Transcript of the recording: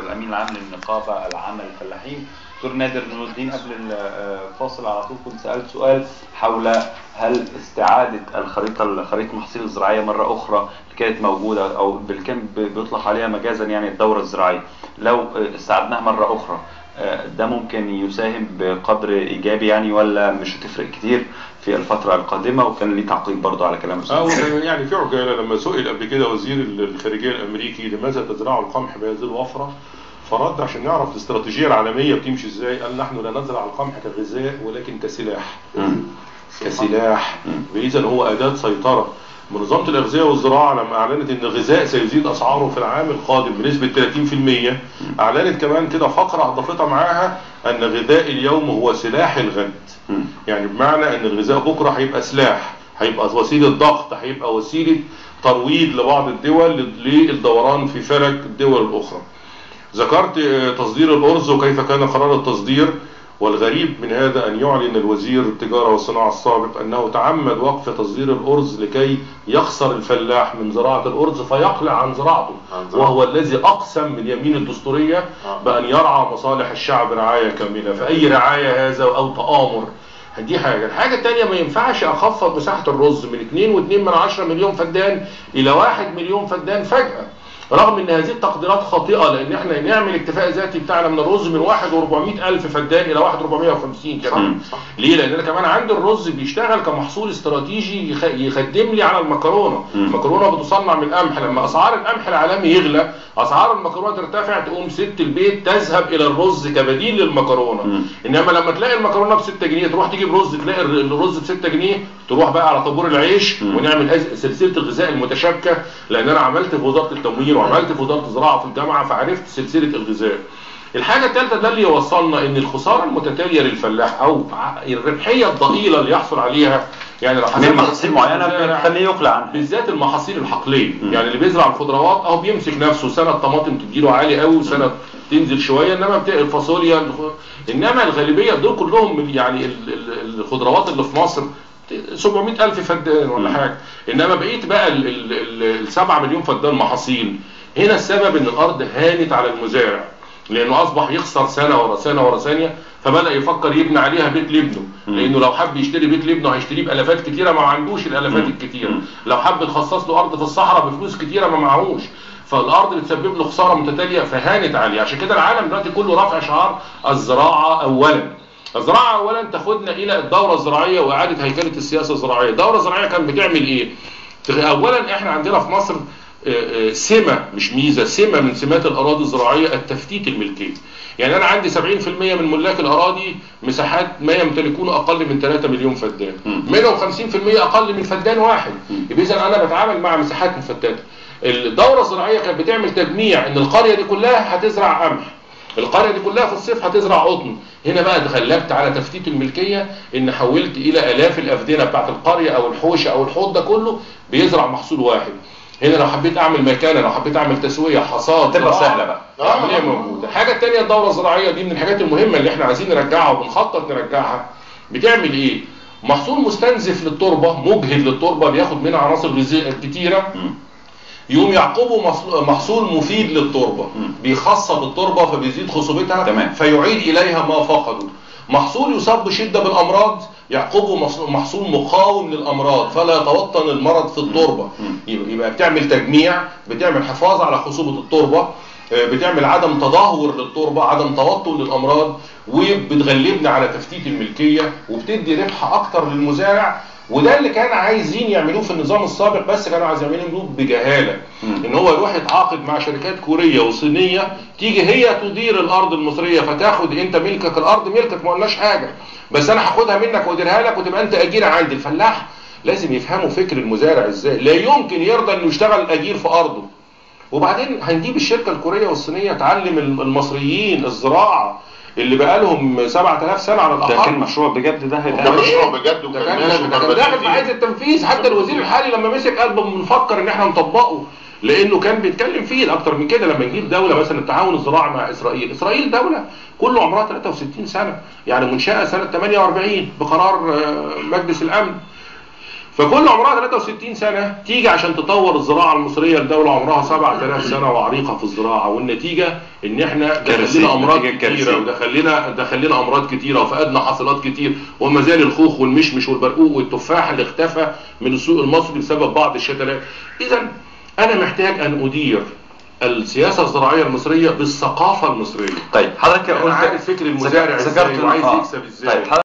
الامين العام للنقابه العامه للفلاحين دكتور نادر نور الدين. قبل الفاصل على طول كنت سالت سؤال حول هل استعاده خريطه المحاصيل الزراعيه مره اخرى اللي كانت موجوده او بالكم بيطلق عليها مجازا يعني الدوره الزراعيه، لو استعدناها مره اخرى ده ممكن يساهم بقدر ايجابي يعني ولا مش هتفرق كتير في الفتره القادمه؟ وكان ليه تعقيب برضه على كلام يعني في عجاله لما سئل قبل كده وزير الخارجيه الامريكي لماذا تزرعوا القمح بهذه الوفره، فرد عشان نعرف الاستراتيجيه العالميه بتمشي ازاي. قال نحن لا نزرع القمح كغذاء ولكن كسلاح. كسلاح، فاذا هو اداه سيطره. منظمه الاغذيه والزراعه لما اعلنت ان الغذاء سيزيد اسعاره في العام القادم بنسبه 30%، اعلنت كمان كده فقره اضافتها معاها ان غذاء اليوم هو سلاح الغد. يعني بمعنى ان الغذاء بكره هيبقى سلاح، هيبقى وسيله ضغط، هيبقى وسيله ترويض لبعض الدول للدوران في فلك الدول الاخرى. ذكرت تصدير الارز وكيف كان قرار التصدير، والغريب من هذا أن يعلن الوزير التجارة والصناعة السابق أنه تعمد وقف تصدير الأرز لكي يخسر الفلاح من زراعة الأرز فيقلع عن زراعته، وهو الذي أقسم باليمين الدستورية بأن يرعى مصالح الشعب رعاية كاملة. فأي رعاية هذا أو تآمر. دي حاجة. الحاجة الثانية ما ينفعش أخفض مساحة الرز من 2.2 مليون فدان إلى 1 مليون فدان فجأة، رغم ان هذه التقديرات خاطئه، لان احنا نعمل اكتفاء ذاتي بتاعنا من الرز من 1,400,000 فدان الى 1,450 كمان. ليه؟ لان انا كمان عندي الرز بيشتغل كمحصول استراتيجي يخدم لي على المكرونه. المكرونه بتصنع من القمح، لما اسعار القمح العالمي يغلى اسعار المكرونه ترتفع، تقوم ست البيت تذهب الى الرز كبديل للمكرونه. انما لما تلاقي المكرونه ب6 جنيه تروح تجيب رز، تلاقي الرز ب6 جنيه تروح بقى على طابور العيش ونعمل سلسله الغذاء المتشابكه، لان انا عملت في وزاره التموين وعملت في وزاره الزراعه في الجامعه فعرفت سلسله الغذاء. الحاجه الثالثه ده اللي يوصلنا ان الخساره المتتاليه للفلاح او الربحيه الضئيله اللي يحصل عليها، يعني لو من محاصيل معينه بتخليه يقلع عنها، بالذات المحاصيل الحقليه. يعني اللي بيزرع الخضروات اهو بيمسك نفسه، سنه الطماطم تديله عالي قوي وسنه تنزل شويه، انما الفاصوليا، انما الغالبيه دول كلهم يعني الخضروات اللي في مصر 700,000 فدان ولا حاجه، انما بقيت بقى ال7 مليون فدان محاصيل. هنا السبب ان الارض هانت على المزارع، لانه اصبح يخسر سنه ورا سنه ورا ثانيه، فبدا يفكر يبني عليها بيت لابنه، لانه لو حب يشتري بيت لابنه هيشتريه بالافات كتيره ما عندوش الالافات الكتيره، لو حب يخصص له ارض في الصحراء بفلوس كتيره ما معهوش، فالارض بتسبب له خساره متتاليه فهانت عليه. عشان كده العالم دلوقتي كله رافع شعار الزراعه اولا. الزراعه اولا تاخدنا الى الدوره الزراعيه واعاده هيكله السياسه الزراعيه. الدوره الزراعيه كانت بتعمل ايه؟ اولا احنا عندنا في مصر سمه مش ميزه، سمه من سمات الاراضي الزراعيه التفتيت الملكيه. يعني انا عندي 70% من ملاك الاراضي مساحات ما يمتلكون اقل من 3 مليون فدان، منهم 50% اقل من فدان واحد. اذا انا بتعامل مع مساحات مفتته. الدوره الزراعيه كانت بتعمل تجميع ان القريه دي كلها هتزرع قمح، القريه دي كلها في الصيف هتزرع قطن. هنا بقى اتغلبت على تفتيت الملكيه، ان حولت الى الاف الافدنه بتاعت القريه او الحوشه او الحوض ده كله بيزرع محصول واحد. هنا لو حبيت اعمل مكانه، لو حبيت اعمل تسويه حصاد تبقى سهله بقى، عمليه موجوده. الحاجه الثانيه الدوره الزراعيه دي من الحاجات المهمه اللي احنا عايزين نرجعها وبنخطط نرجعها. بتعمل ايه؟ محصول مستنزف للتربه، مجهد للتربه، بياخد منها عناصر غذائيه كتيره، يوم يعقبه محصول مفيد للتربه، بيخصب التربه فبيزيد خصوبتها فيعيد اليها ما فقدوا. محصول يصاب بشده بالامراض يعقبه محصول مقاوم للامراض فلا يتوطن المرض في التربه. يبقى بتعمل تجميع، بتعمل حفاظ على خصوبه التربه، بتعمل عدم تدهور للتربه، عدم توطن للامراض، وبتغلبنا على تفتيت الملكيه وبتدي ربح اكتر للمزارع. وده اللي كانوا عايزين يعملوه في النظام السابق، بس كانوا عايزين يعملوه بجهاله، ان هو يروح يتعاقد مع شركات كوريه وصينيه تيجي هي تدير الارض المصريه، فتاخد انت ملكك الارض ملكك ما قلناش حاجه، بس انا هاخدها منك واديرها لك وتبقى انت اجير عندي. الفلاح لازم يفهموا فكر المزارع ازاي، لا يمكن يرضى انه يشتغل اجير في ارضه. وبعدين هنجيب الشركه الكوريه والصينيه تعلم المصريين الزراعه اللي بقالهم 7000 سنه على الاقل. ده كان مشروع بجد، ده مشروع بجد، وكان داخل في عايز التنفيذ. حتى الوزير الحالي لما مسك قلبه بنفكر ان احنا نطبقه، لانه كان بيتكلم فيه اكتر من كده. لما نجيب دوله مثلا التعاون الزراعي مع اسرائيل دوله كله عمرها 63 سنه، يعني منشاه سنه 48 بقرار مجلس الامن، فكل عمرها 63 سنة تيجي عشان تطور الزراعة المصرية لدولة عمرها 7000 سنة وعريقة في الزراعة، والنتيجة ان احنا دخلنا امراض كتيرة ودخلنا امراض كتيرة وفقدنا حاصلات كتير، وما زال الخوخ والمشمش والبرقوق والتفاح اللي اختفى من السوق المصري بسبب بعض الشتلات. اذا انا محتاج ان ادير السياسة الزراعية المصرية بالثقافة المصرية. طيب حضرتك قلت عارف فكر المزارع ازاي وعايز يكسب ازاي. طيب